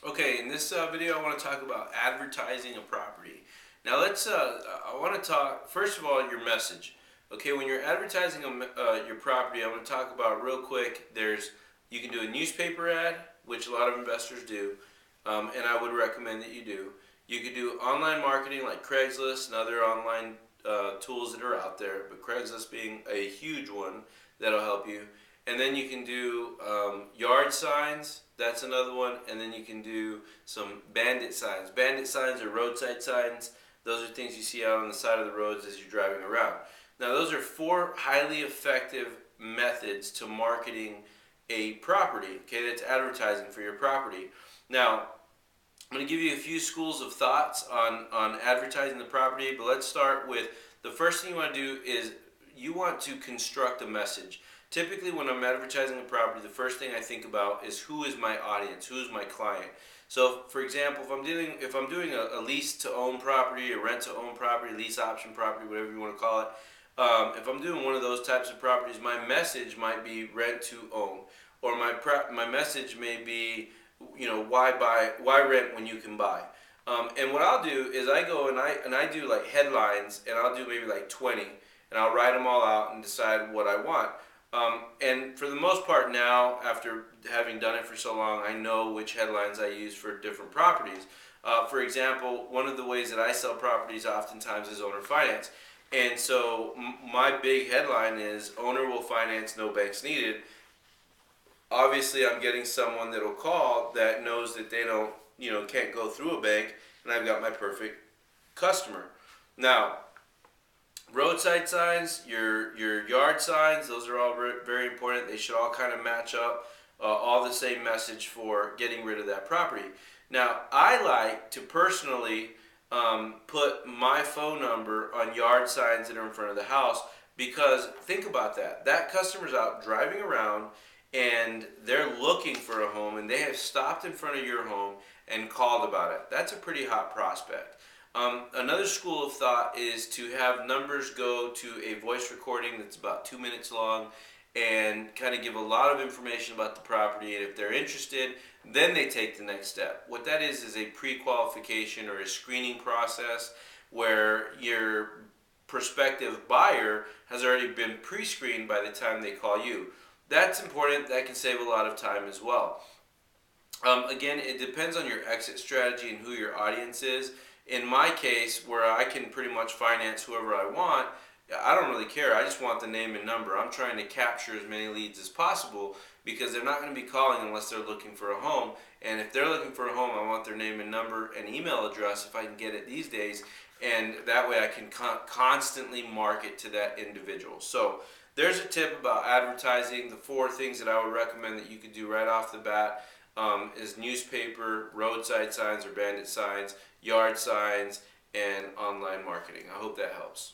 Okay, in this video I want to talk about advertising a property. Now I want to talk, first of all, your message. Okay, when you're advertising your property, I'm going to talk about real quick, you can do a newspaper ad, which a lot of investors do, and I would recommend that you do. You could do online marketing like Craigslist and other online tools that are out there, but Craigslist being a huge one that'll help you. And then you can do yard signs, that's another one. And then you can do some bandit signs. Bandit signs are roadside signs. Those are things you see out on the side of the roads as you're driving around. Now, those are four highly effective methods to marketing a property. Okay, that's advertising for your property. Now, I'm going to give you a few schools of thoughts on advertising the property, but let's start with the first thing you want to do is you want to construct a message. Typically, when I'm advertising a property, the first thing I think about is who is my audience, who is my client. So, for example, if I'm doing a lease to own property, a rent to own property, lease option property, whatever you want to call it, if I'm doing one of those types of properties, my message might be rent to own, or my message may be, why rent when you can buy. And what I'll do is I go and I do like headlines, and I'll do maybe like 20, and I'll write them all out and decide what I want. And for the most part now, after having done it for so long, I know which headlines I use for different properties. For example, one of the ways that I sell properties oftentimes is owner finance. And so my big headline is owner will finance, no banks needed. Obviously, I'm getting someone that'll call that knows that they don't, can't go through a bank, and I've got my perfect customer. Now, roadside signs, your yard signs, those are all very important. They should all kind of match up, all the same message for getting rid of that property. Now, I like to personally put my phone number on yard signs that are in front of the house, because think about that. That customer's out driving around and they're looking for a home, and they have stopped in front of your home and called about it. That's a pretty hot prospect. Another school of thought is to have numbers go to a voice recording that's about 2 minutes long and kind of give a lot of information about the property. And if they're interested, then they take the next step. What that is a pre-qualification or a screening process where your prospective buyer has already been pre-screened by the time they call you. That's important. That can save a lot of time as well. Again, it depends on your exit strategy and who your audience is. In my case, where I can pretty much finance whoever I want, I don't really care. I just want the name and number. I'm trying to capture as many leads as possible, because they're not going to be calling unless they're looking for a home. And if they're looking for a home, I want their name and number and email address if I can get it these days. And that way I can constantly market to that individual. So there's a tip about advertising. The four things that I would recommend that you could do right off the bat is newspaper, roadside signs or bandit signs, yard signs, and online marketing. I hope that helps.